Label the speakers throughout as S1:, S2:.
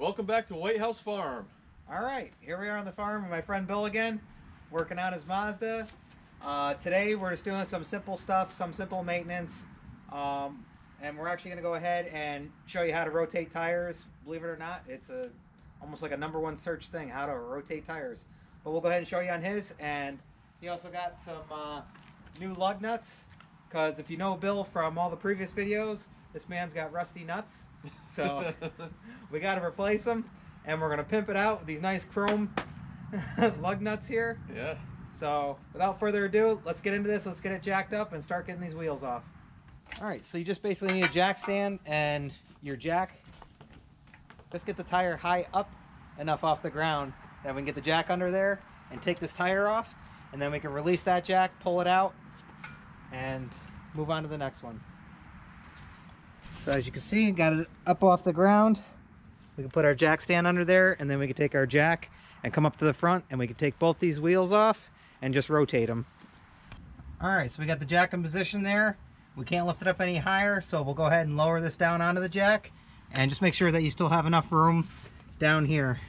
S1: Welcome back to White House Farm.
S2: All right, here we are on the farm with my friend Bill again, working on his Mazda. Today we're just doing some simple stuff, some simple maintenance, and we're actually going to go ahead and show you how to rotate tires. Believe it or not, it's almost like a #1 search thing, how to rotate tires. But we'll go ahead and show you on his, and he also got some new lug nuts, because if you know Bill from all the previous videos, this man's got rusty nuts, so we got to replace them. And we're gonna pimp it out with these nice chrome lug nuts here.
S1: Yeah.
S2: So without further ado, let's get into this. Let's get it jacked up and start getting these wheels off. All right, so you just basically need a jack stand and your jack. Just get the tire high up enough off the ground that we can get the jack under there and take this tire off, and then we can release that jack, pull it out, and move on to the next one. So as you can see, got it up off the ground. We can put our jack stand under there, and then we can take our jack and come up to the front, and we can take both these wheels off and just rotate them. All right, so we got the jack in position there. We can't lift it up any higher, so we'll go ahead and lower this down onto the jack, and just make sure that you still have enough room down here.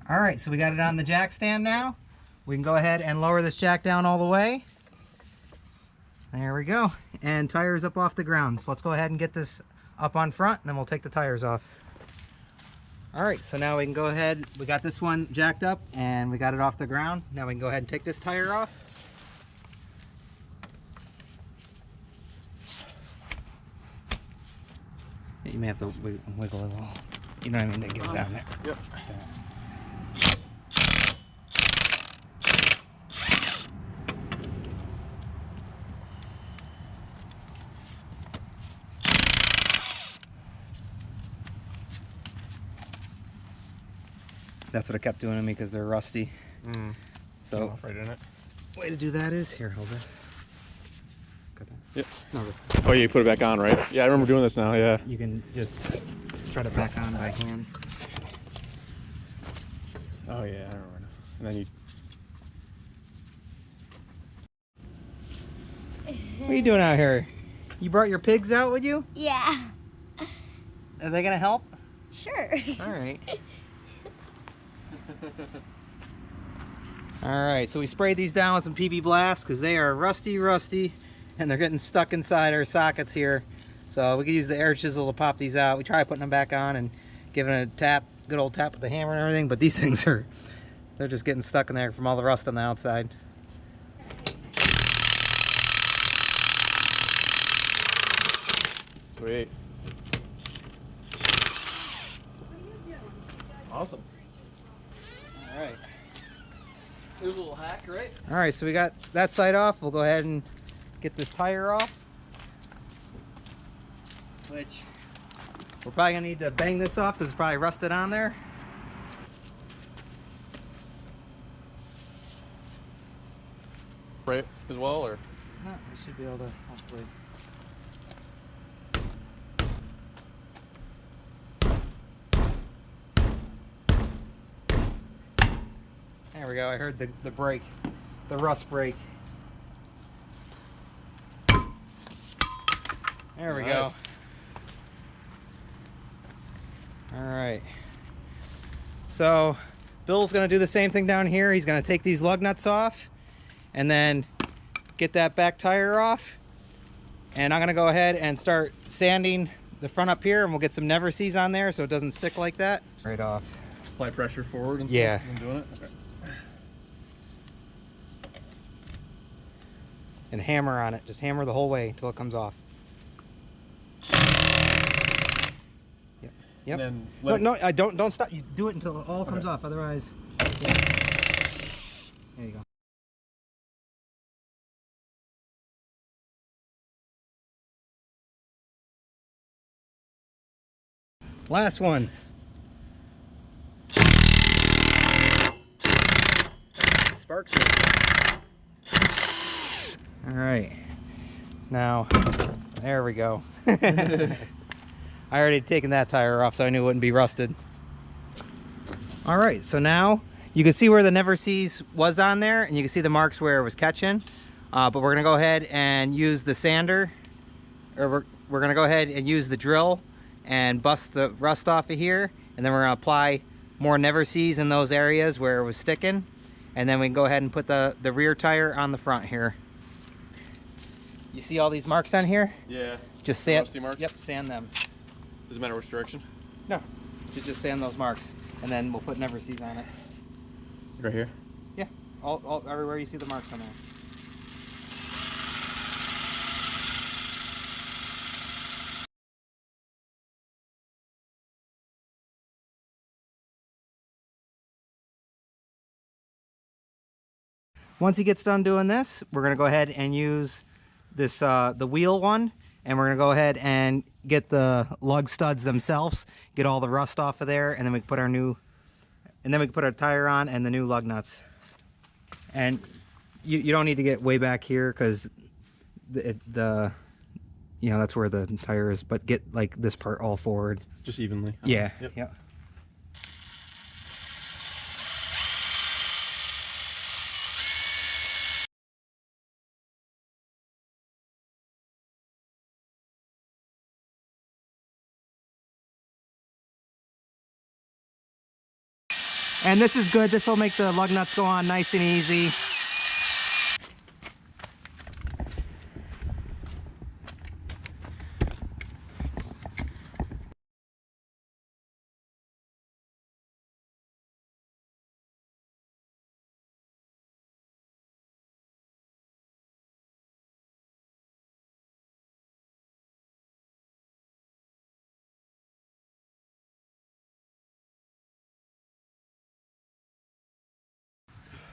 S2: All right, so we got it on the jack stand now. We can go ahead and lower this jack down all the way. There we go, and tires up off the ground. So let's go ahead and get this up on front, and then we'll take the tires off. All right, so now we can go ahead, we got this one jacked up and we got it off the ground. Now we can go ahead and take this tire off. You may have to wiggle a little. You know what I mean, to get it down there.
S1: Yep.
S2: That's what it kept doing to me because they're rusty. So
S1: right in it.
S2: Way to do that is here. Hold this. Got that?
S1: Yep.
S2: No,
S1: Oh yeah, you put it back on, right? Yeah, I remember doing this now. Yeah.
S2: you can just thread it back on by hand.
S1: Oh yeah, I remember now. And then you.
S2: What are you doing out here? You brought your pigs out with you?
S3: Yeah.
S2: Are they gonna help?
S3: Sure.
S2: All right. All right, so we sprayed these down with some PB Blast because they are rusty, and they're getting stuck inside our sockets here. So we could use the air chisel to pop these out. We tried putting them back on and giving it a tap, good old tap with the hammer and everything, but these things they're just getting stuck in there from all the rust on the outside.
S1: Sweet. Awesome.
S2: All right.
S1: There's a little hack, right?
S2: All right, so we got that side off. We'll go ahead and get this tire off, which we're probably gonna need to bang this off because it's probably rusted on there.
S1: Right as well, or?
S2: No, we should be able to hopefully. There we go. I heard the brake, the rust brake. There we
S1: Nice.
S2: go. All right. So Bill's gonna do the same thing down here. He's gonna take these lug nuts off and then get that back tire off. And I'm gonna go ahead and start sanding the front up here, and we'll get some never sees on there so it doesn't stick like that. Right off.
S1: Apply pressure forward and
S2: Yeah.
S1: stuff when doing it. Okay.
S2: And hammer on it. Just hammer the whole way until it comes off. Yep. Yep.
S1: And then
S2: No,
S1: let
S2: no, I don't stop. You do it until it all comes off. Otherwise, yeah. There you go. Last one. Sparks. All right. Now, there we go. I already taken that tire off, so I knew it wouldn't be rusted. All right, so now you can see where the never sees was on there, and you can see the marks where it was catching. But we're gonna go ahead and use the sander, or we're gonna go ahead and use the drill and bust the rust off of here, and then we're gonna apply more Never Sees in those areas where it was sticking, and then we can go ahead and put the rear tire on the front here. You see all these marks on here?
S1: Yeah.
S2: Just sand.
S1: Rusty marks?
S2: Yep, sand them.
S1: Does it matter which direction?
S2: No, just sand those marks, and then we'll put Never Sees on it.
S1: Right here?
S2: Yeah, all everywhere you see the marks on there. Once he gets done doing this, we're gonna go ahead and use this the wheel one, and we're gonna go ahead and get the lug studs themselves, get all the rust off of there, and then we can put our new, and then we can put our tire on and the new lug nuts. And you don't need to get way back here because the you know, that's where the tire is, but get like this part all forward.
S1: Just evenly.
S2: Yeah.
S1: Yep.
S2: Yeah. And this is good. This will make the lug nuts go on nice and easy.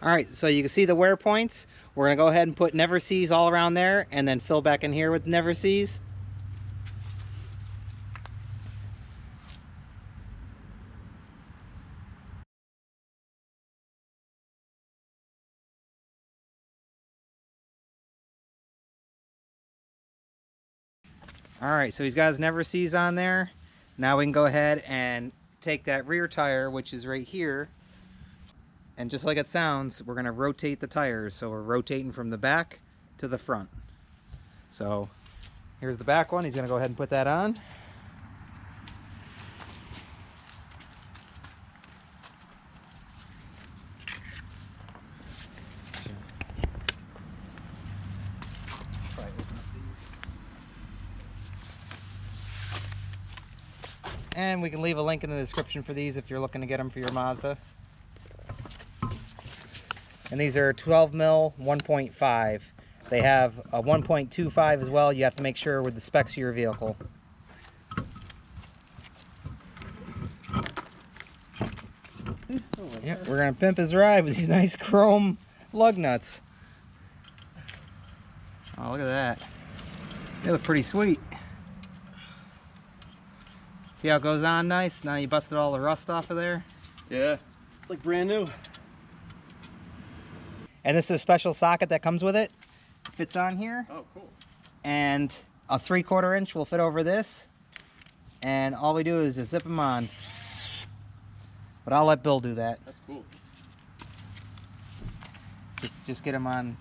S2: All right, so you can see the wear points. We're gonna go ahead and put Never Sees all around there and then fill back in here with Never Sees. All right, so he's got his Never Sees on there. Now we can go ahead and take that rear tire, which is right here, and just like it sounds, we're gonna rotate the tires. So we're rotating from the back to the front. So here's the back one. He's gonna go ahead and put that on. And we can leave a link in the description for these if you're looking to get them for your Mazda. And these are 12 mil 1.5. They have a 1.25 as well. You have to make sure with the specs of your vehicle. Yep, we're gonna pimp his ride with these nice chrome lug nuts. Oh, look at that. They look pretty sweet. See how it goes on nice? Now you busted all the rust off of there.
S1: Yeah, it's like brand new.
S2: And this is a special socket that comes with it. It fits on here.
S1: Oh, cool.
S2: And a 3/4 inch will fit over this. And all we do is just zip them on. But I'll let Bill do that.
S1: That's cool.
S2: Just get them on,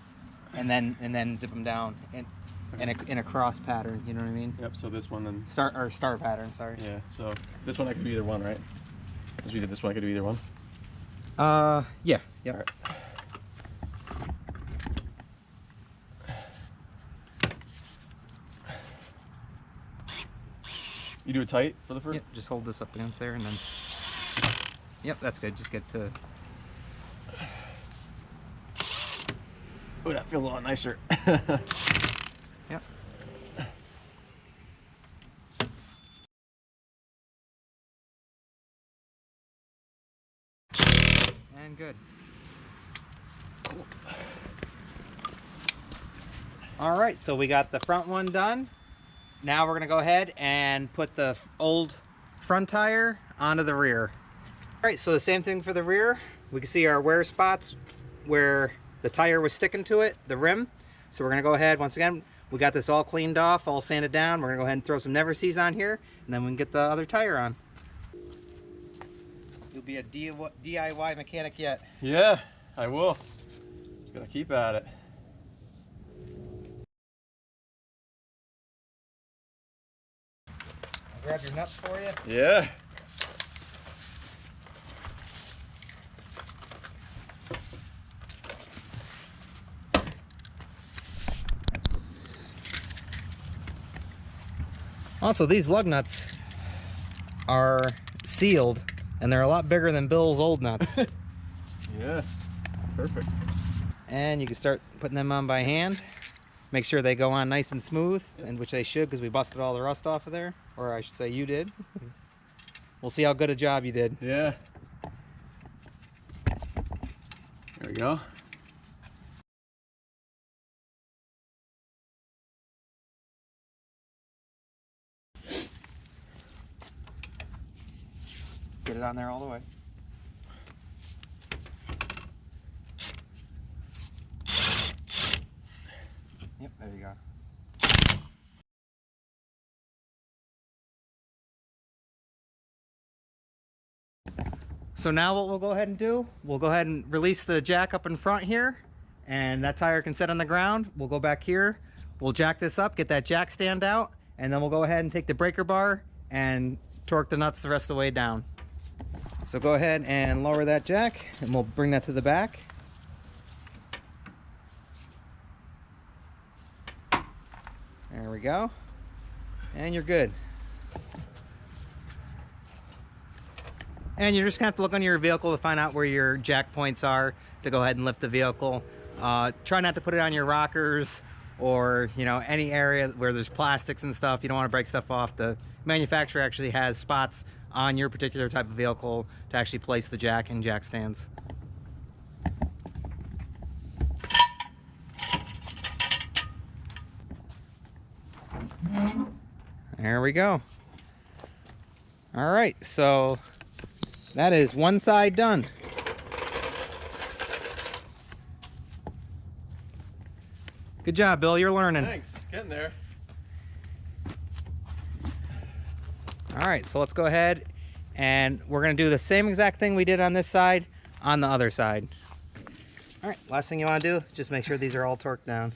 S2: and then zip them down in a cross pattern. You know what I mean?
S1: Yep. So this one then
S2: star pattern. Sorry.
S1: Yeah. So this one I could do either one, right? As we did this one, I could do either one.
S2: Yeah. Yeah.
S1: All right. You do it tight for the first?
S2: Yep, just hold this up against there and then... Yep, that's good. Just get to...
S1: Oh, that feels a lot nicer.
S2: Yep. And good. Cool. All right, so we got the front one done. Now we're gonna go ahead and put the old front tire onto the rear. All right, so the same thing for the rear. We can see our wear spots where the tire was sticking to it, the rim. So we're gonna go ahead, once again, we got this all cleaned off, all sanded down. We're gonna go ahead and throw some Never Sees on here, and then we can get the other tire on. You'll be a DIY mechanic yet.
S1: Yeah, I will. Just gonna keep at it.
S2: grab your nuts for you.
S1: Yeah.
S2: Also, these lug nuts are sealed, and they're a lot bigger than Bill's old nuts.
S1: Yeah, perfect.
S2: And you can start putting them on by hand. Make sure they go on nice and smooth, and which they should, because we busted all the rust off of there. Or I should say you did. We'll see how good a job you did.
S1: Yeah. There we go.
S2: Get it on there all the way. Yep, there you go. So now what we'll go ahead and do, we'll go ahead and release the jack up in front here, and that tire can sit on the ground. We'll go back here, we'll jack this up, get that jack stand out, and then we'll go ahead and take the breaker bar and torque the nuts the rest of the way down. So go ahead and lower that jack, and we'll bring that to the back. There we go. And you're good. And you're just gonna have to look on your vehicle to find out where your jack points are to go ahead and lift the vehicle. Try not to put it on your rockers or, you know, any area where there's plastics and stuff. You don't want to break stuff off. The manufacturer actually has spots on your particular type of vehicle to actually place the jack and jack stands. There we go. All right, so that is one side done. Good job, Bill. You're learning.
S1: Thanks. Getting there.
S2: All right, so let's go ahead and we're going to do the same exact thing we did on this side on the other side. All right, last thing you want to do, just make sure these are all torqued down.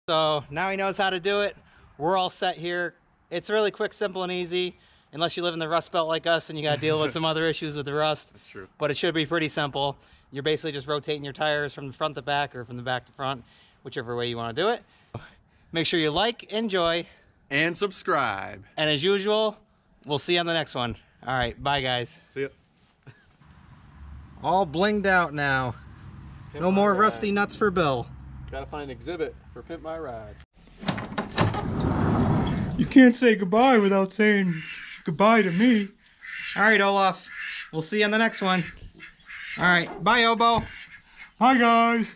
S2: So now he knows how to do it. We're all set here. It's really quick, simple, and easy, unless you live in the rust belt like us and you got to deal with some other issues with the rust.
S1: That's true.
S2: But it should be pretty simple. You're basically just rotating your tires from the front to back or from the back to front, whichever way you want to do it. Make sure you like, enjoy,
S1: And subscribe.
S2: and as usual, we'll see you on the next one. All right, bye guys.
S1: See ya.
S2: All blinged out now. No more rusty nuts for Bill.
S1: Gotta find an exhibit for Pimp My Ride.
S3: You can't say goodbye without saying goodbye to me.
S2: All right, Olaf. We'll see you on the next one. All right, bye, Obo.
S3: Hi, guys.